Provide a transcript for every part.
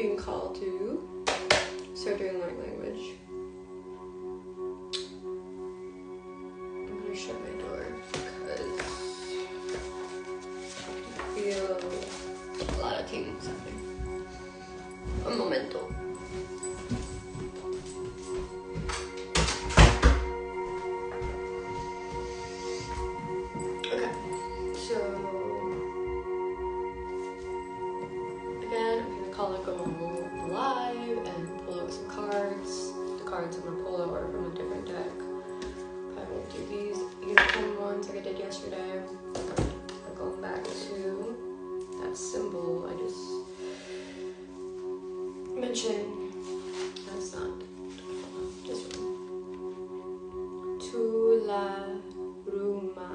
being called to start doing light language. I'm gonna shut my door because I feel a lot of things happening. Un momento. Okay, so again, I'm gonna call it go live and pull out some cards. The cards I'm gonna pull out are from a different deck. Probably won't do these unicorn ones like I did yesterday. I'm going back to that symbol I just mentioned. That's not this one. Tula Ruma.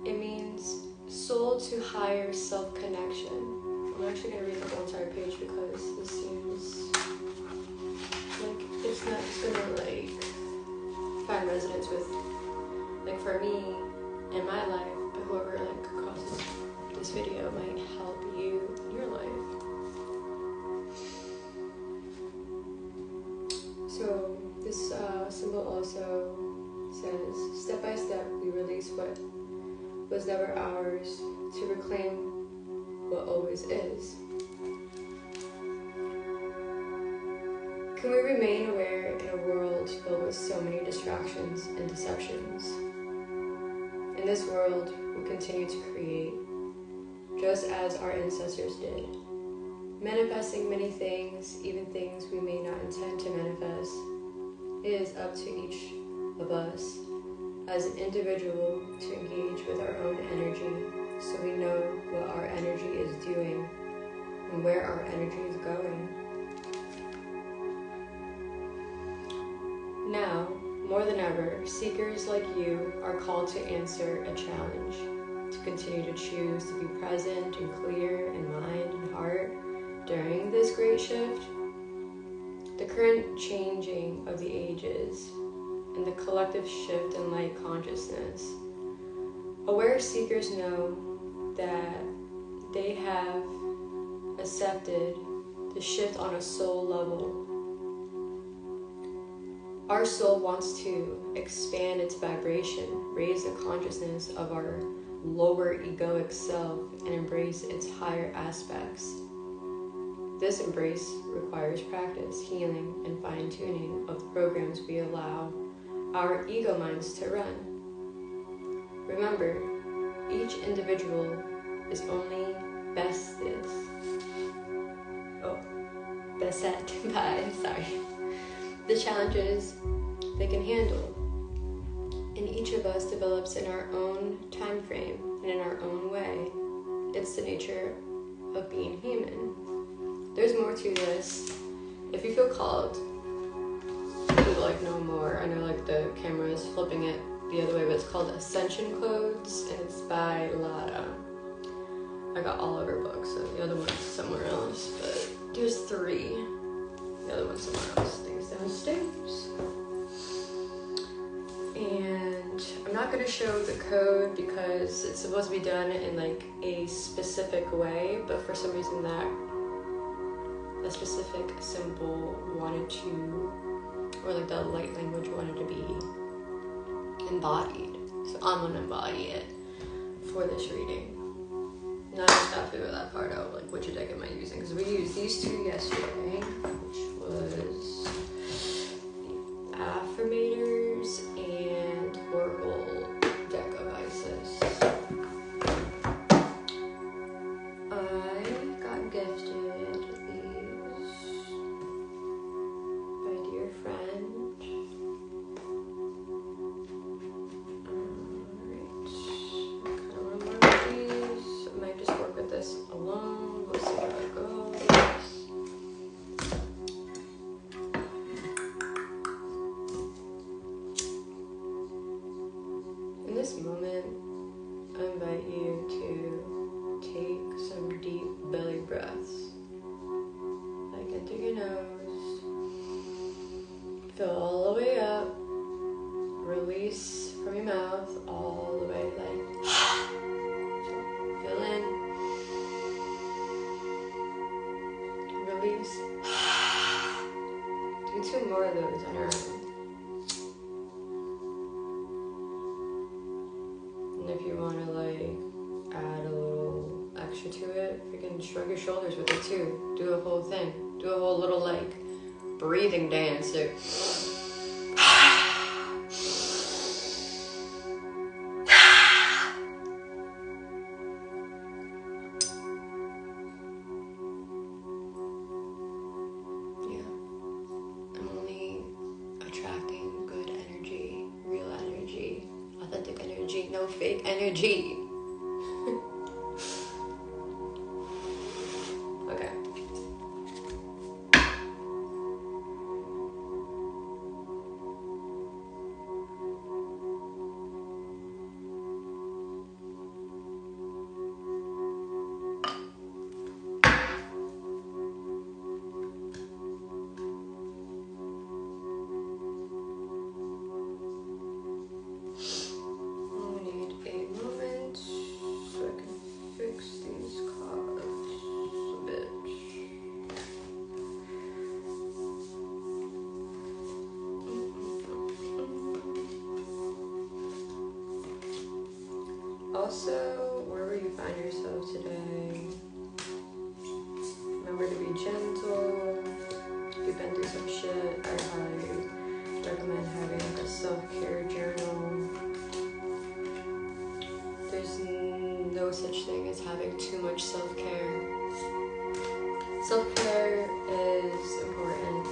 It means soul to higher self-connection. I'm actually going to read the whole entire page because this seems like it's not just going to like find resonance with, like for me in my life, but whoever like crosses this video might help you in your life. So this symbol also says, step by step we release what was never ours to reclaim what always is. Can we remain aware in a world filled with so many distractions and deceptions? In this world, we continue to create, just as our ancestors did, manifesting many things, even things we may not intend to manifest. It is up to each of us as an individual to engage with our own energy so we know what our energy is doing and where our energy is going. Now, more than ever, seekers like you are called to answer a challenge, to continue to choose to be present and clear in mind and heart during this great shift. The current changing of the ages and the collective shift in light consciousness. Aware seekers know that they have accepted the shift on a soul level. Our soul wants to expand its vibration, raise the consciousness of our lower egoic self, and embrace its higher aspects. This embrace requires practice, healing, and fine-tuning of the programs we allow our ego minds to run. Remember, each individual is only beset by the challenges they can handle. And each of us develops in our own time frame and in our own way. It's the nature of being human. There's more to this. If you feel called to like know more, I know like the camera is flipping it the other way, but it's called Ascension Codes and it's by Lada. I got all of her books, so the other one's somewhere else, but there's 3. The other one's somewhere else. Things downstairs. And I'm not going to show the code because it's supposed to be done in like a specific way, but for some reason that a specific symbol wanted to, or like the light language wanted to be embodied. So I'm going to embody it for this reading. Now I just gotta figure that part out, like which deck am I using? Because we used these 2 yesterday, which was the Affirmators and Oracle deck of Isis. I got gifted these by a dear friend. This alone, we'll see how it goes. In this moment, I invite you to take some deep belly breaths. Like in through your nose, fill all the way up, release from your mouth all the way like fill in. those on your own. And if you want to like add a little extra to it, you can shrug your shoulders with it too. Do a whole thing. Do a whole little like breathing dance. Or no fake energy. Okay. Also, wherever you find yourself today, remember to be gentle. If you've been through some shit, I highly recommend having like a self-care journal. There's no such thing as having too much self-care. Self-care is important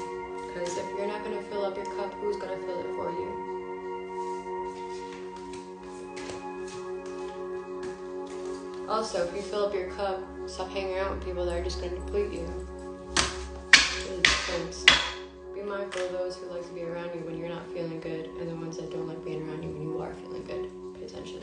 because if you're not going to fill up your cup, who's going to fill it for you? Also, if you fill up your cup, stop hanging out with people that are just going to deplete you. There's a difference. Be mindful of those who like to be around you when you're not feeling good, and the ones that don't like being around you when you are feeling good. Pay attention.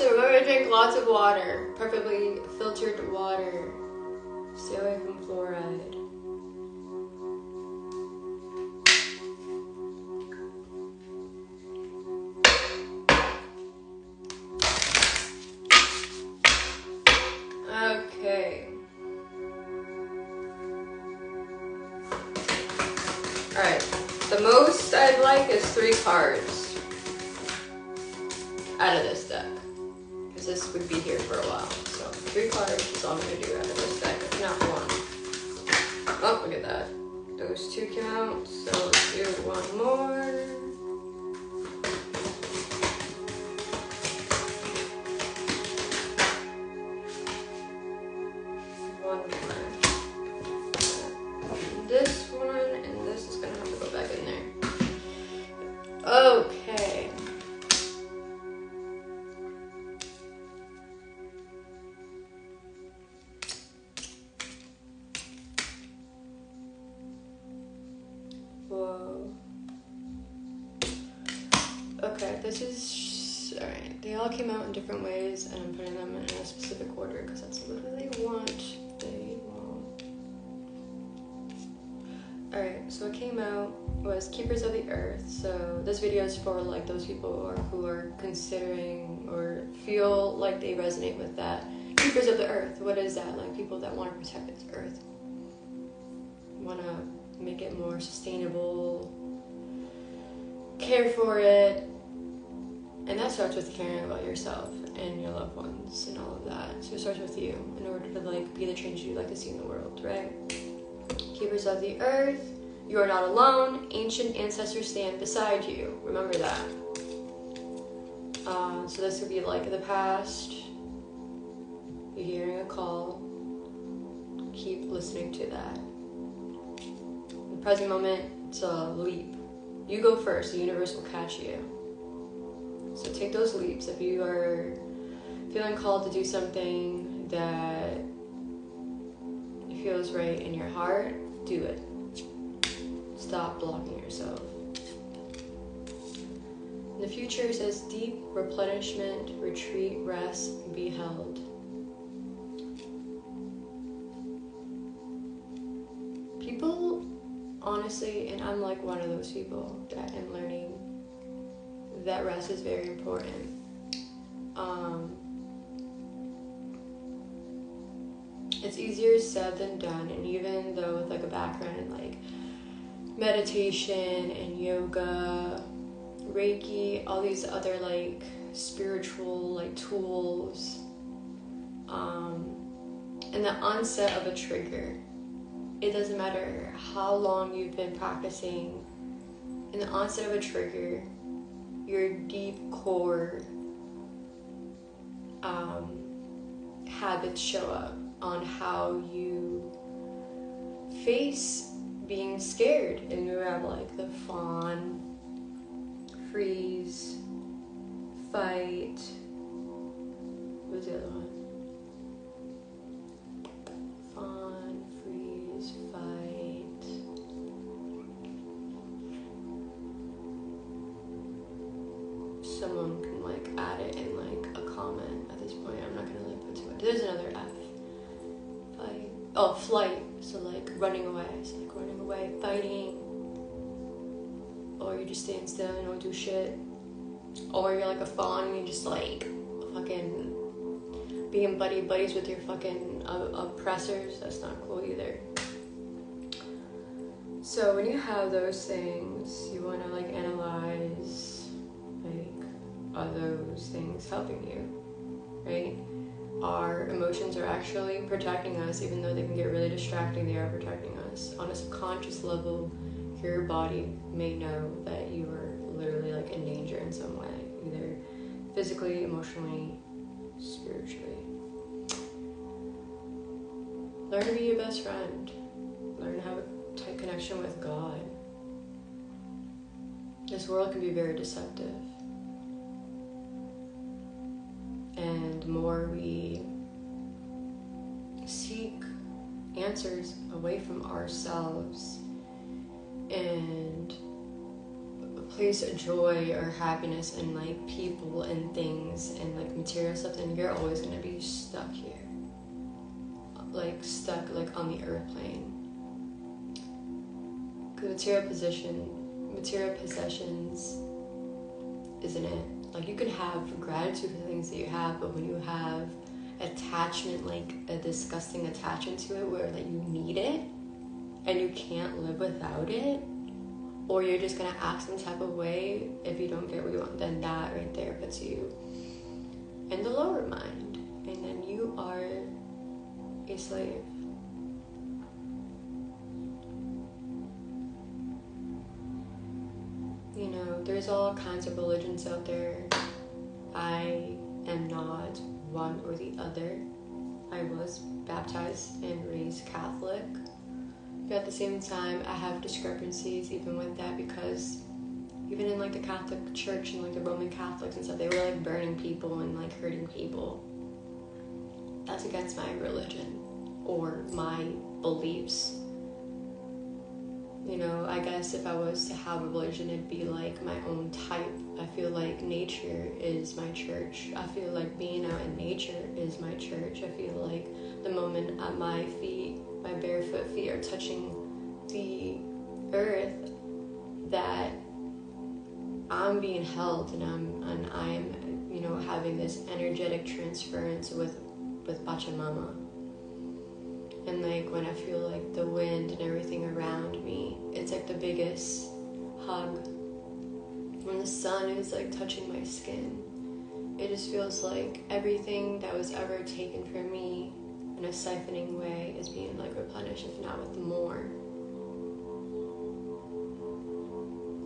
Remember to drink lots of water, preferably filtered water. Stay away from fluoride. Okay. Alright. The most I'd like is 3 cards out of this deck. This would be here for a while. So 3 cards is all I'm going to do out of this deck, if not 1. Oh, look at that. Those 2 came out, so let's do 1 more. This one, and this is going to have to go back in there. Okay. Okay, this is, alright, they all came out in different ways, and I'm putting them in a specific order, because that's what they want. Alright, so what came out was Keepers of the Earth. So this video is for like those people who are considering or feel like they resonate with that. Keepers of the Earth, what is that? Like people that want to protect this earth, want to make it more sustainable, care for it. And that starts with caring about yourself and your loved ones and all of that. So it starts with you in order to like be the change you'd like to see in the world, right? Keepers of the Earth, you are not alone. Ancient ancestors stand beside you. Remember that. So this would be like the past. You're hearing a call. Keep listening to that. In the present moment, it's a leap. You go first. The universe will catch you. So take those leaps. If you are feeling called to do something that feels right in your heart, do it. Stop blocking yourself. The future says deep replenishment, retreat, rest, be held. People, honestly, and I'm like one of those people that am learning that rest is very important. It's easier said than done, and even though with like a background in like meditation and yoga, Reiki, all these other like spiritual like tools, in the onset of a trigger, it doesn't matter how long you've been practicing, in the onset of a trigger, your deep core habits show up on how you face being scared. And you have like the fawn, freeze, fight. What was the other one? Fawn, freeze, fight. Someone can like add it in like a comment at this point. I'm not gonna like put too much. There's another F. Fight. Oh, flight. So like running away. So like running away, fighting. Or you're just staying still and don't do shit. Or you're like a fawn and you just like fucking being buddies with your fucking oppressors. That's not cool either. So when you have those things, you want to like analyze, like, are those things helping you, right? Our emotions are actually protecting us, even though they can get really distracting, they are protecting us. On a subconscious level, your body may know that you are literally like in danger in some way, either physically, emotionally, spiritually. Learn to be your best friend. Learn to have a tight connection with God. This world can be very deceptive. And the more we seek answers away from ourselves and place joy or happiness in like people and things and like material stuff, then you're always going to be stuck here. Like stuck like on the earth plane. Because material possessions isn't it. Like you can have gratitude for the things that you have, but when you have attachment, like a disgusting attachment to it where like you need it and you can't live without it, or you're just gonna act some type of way if you don't get what you want, then that right there puts you in the lower mind, and then you are a slave. You know, there's all kinds of religions out there. I am not one or the other. I was baptized and raised Catholic. But at the same time, I have discrepancies even with that, because even in like the Catholic Church and like the Roman Catholics and stuff, they were like burning people and like hurting people. That's against my religion or my beliefs. You know, I guess if I was to have a religion, it'd be like my own type. I feel like nature is my church. I feel like being out in nature is my church. I feel like the moment my feet, my barefoot feet are touching the earth, that I'm being held and I'm you know, having this energetic transference with Pachamama. And like when I feel like the wind and everything around me, it's like the biggest hug. When the sun is like touching my skin, it just feels like everything that was ever taken from me in a siphoning way is being like replenished, if not with more.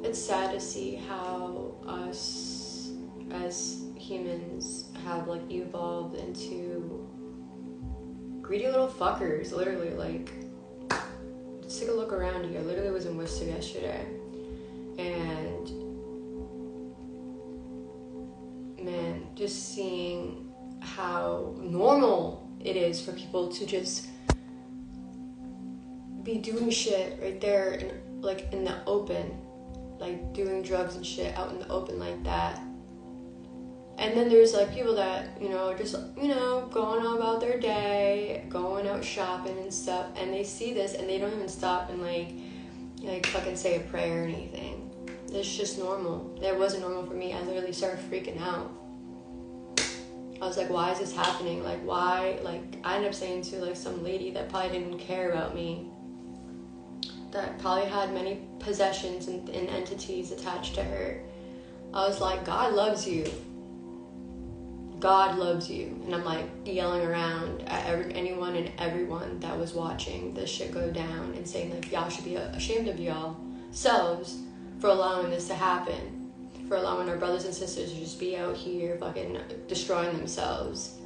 It's sad to see how us as humans have like evolved into greedy little fuckers, literally. Like, just take a look around you. I literally was in Worcester yesterday, and man, just seeing how normal it is for people to just be doing shit right there in the open, like doing drugs and shit out in the open like that. And then there's like people that, you know, just, you know, going on about their day, going out shopping and stuff, and they see this and they don't even stop and like fucking say a prayer or anything. It's just normal. That wasn't normal for me. I literally started freaking out. I was like, why is this happening? Like, why? Like, I ended up saying to like some lady that probably didn't care about me, that probably had many possessions and entities attached to her. I was like, God loves you. God loves you. And I'm like yelling around at anyone and everyone that was watching this shit go down and saying like, y'all should be ashamed of y'all selves for allowing this to happen, for allowing our brothers and sisters to just be out here fucking destroying themselves.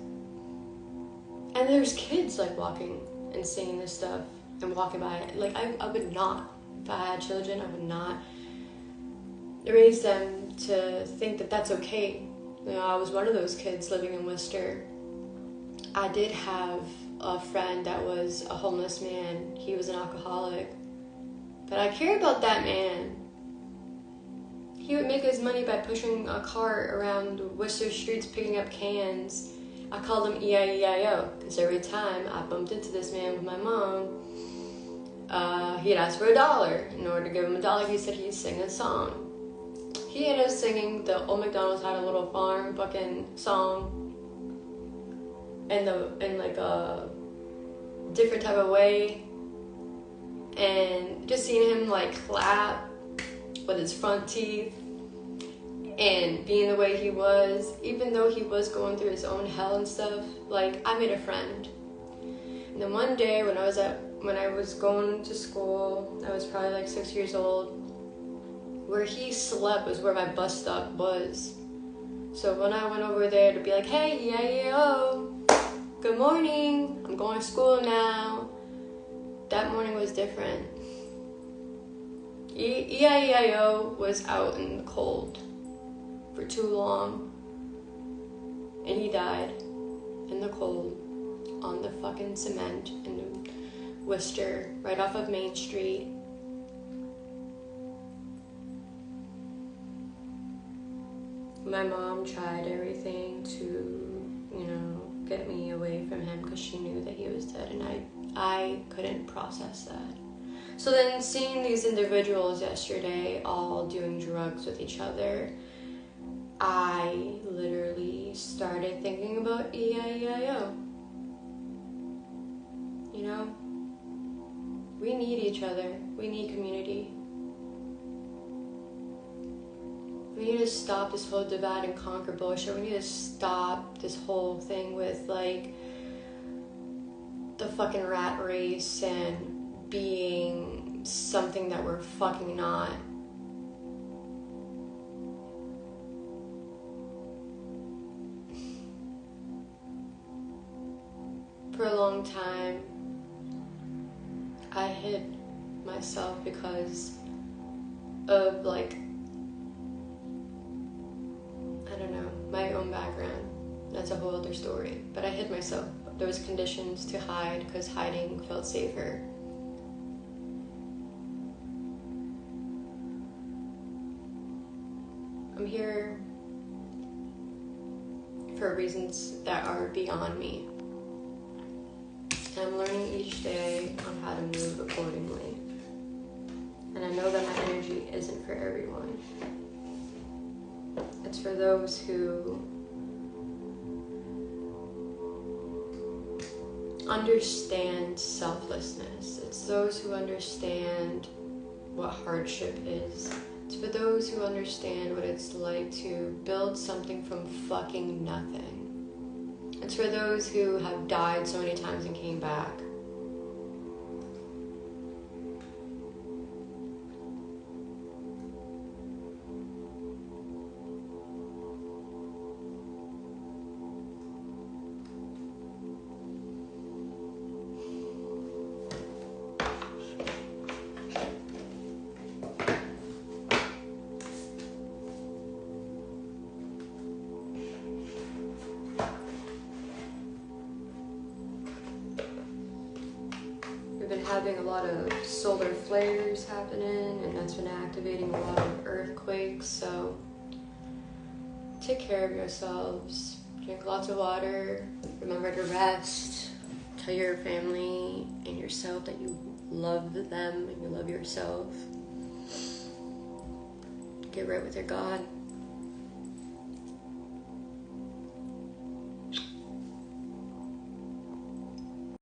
And there's kids like walking and seeing this stuff and walking by it. Like I would not, if I had children, I would not raise them to think that that's okay. You know, I was one of those kids living in Worcester. I did have a friend that was a homeless man. He was an alcoholic. But I cared about that man. He would make his money by pushing a cart around Worcester streets picking up cans. I called him E-I-E-I-O because every time I bumped into this man with my mom, he'd ask for $1. In order to give him $1, he said he'd sing a song. He ended up singing the Old MacDonald's Had a Little Farm fucking song in like a different type of way. And just seeing him like clap with his front teeth and being the way he was, even though he was going through his own hell and stuff, like I made a friend. And then one day when I was going to school, I was probably like 6 years old, where he slept was where my bus stop was. So when I went over there to be like, hey, yeah, good morning, I'm going to school now, that morning was different. E-I-E-I-O was out in the cold for too long, and he died in the cold on the fucking cement in Worcester, right off of Main Street. My mom tried everything to, you know, get me away from him because she knew that he was dead, and I couldn't process that. So then seeing these individuals yesterday all doing drugs with each other, I literally started thinking about E-I-E-I-O. You know, we need each other. We need community. We need to stop this whole divide and conquer bullshit. We need to stop this whole thing with like the fucking rat race and being something that we're fucking not. For a long time, I hid myself because of like, I don't know, my own background. That's a whole other story. But I hid myself. There was conditions to hide because hiding felt safer. I'm here for reasons that are beyond me. And I'm learning each day on how to move accordingly. And I know that my energy isn't for everyone. It's for those who understand selflessness. It's those who understand what hardship is. It's for those who understand what it's like to build something from fucking nothing. It's for those who have died so many times and came back. having a lot of solar flares happening, and that's been activating a lot of earthquakes. So take care of yourselves. Drink lots of water. Remember to rest. Tell your family and yourself that you love them and you love yourself. Get right with your God.